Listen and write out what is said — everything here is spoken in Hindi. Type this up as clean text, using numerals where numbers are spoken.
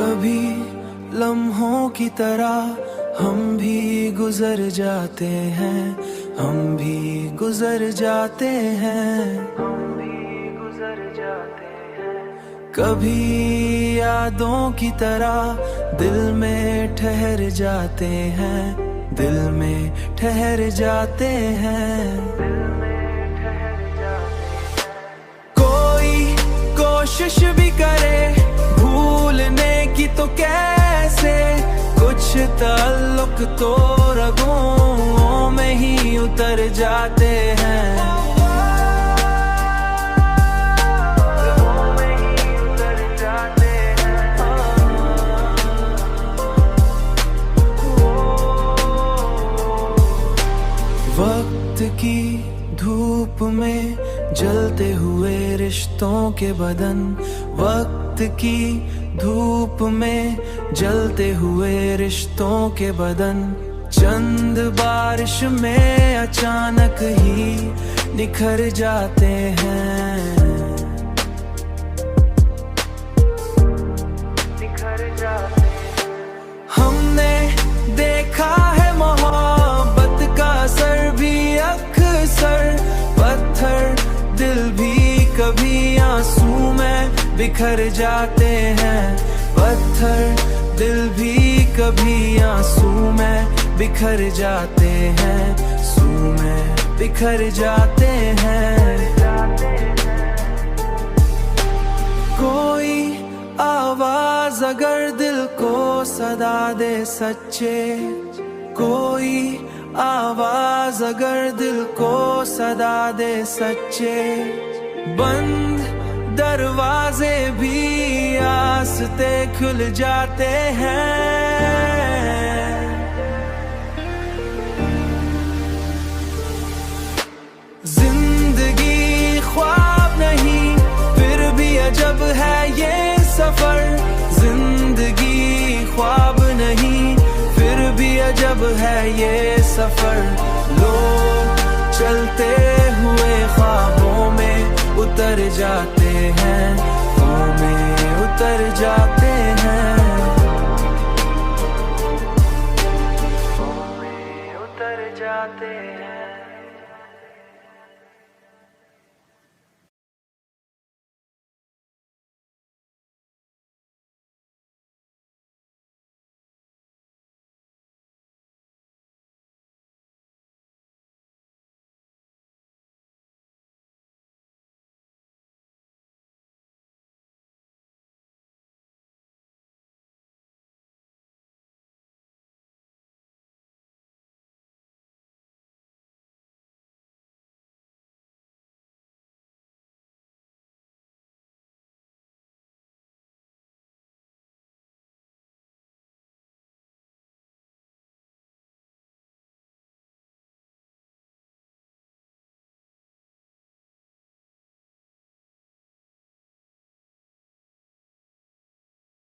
कभी लम्हों की तरह हम भी गुजर जाते हैं, हम भी गुजर जाते हैं, हम भी गुजर जाते हैं। कभी यादों की तरह दिल में ठहर जाते हैं, दिल में ठहर जाते हैं, दिल में ठहर जाते हैं। कोई कोशिश भी करे भूलने की तो कैसे, कुछ ताल्लुक तो रगों में ही उतर जाते हैं, रगों में ही उतर जाते हैं। वक्त की धूप में जलते हुए रिश्तों के बदन, वक्त की धूप में जलते हुए रिश्तों के बदन, चंद बारिश में अचानक ही निखर जाते हैं, निखर जाते हैं। हमने देखा है मोहब्बत का असर भी अक्सर, पत्थर दिल भी कभी आंसू में बिखर जाते हैं, पत्थर दिल भी कभी आंसू में बिखर जाते हैं, आंसू में बिखर जाते हैं। कोई आवाज अगर दिल को सदा दे सच्चे, कोई आवाज अगर दिल को सदा दे सच्चे, बंद दरवाजे भी आस्ते खुल जाते हैं। जिंदगी ख्वाब नहीं फिर भी अजब है ये सफर, जिंदगी ख्वाब नहीं फिर भी अजब है ये सफर। लोग चलते हुए ख्वाबों में उतर जाते हैं, ख्वाबों में उतर जाते हैं, ख्वाबों में उतर जाते हैं।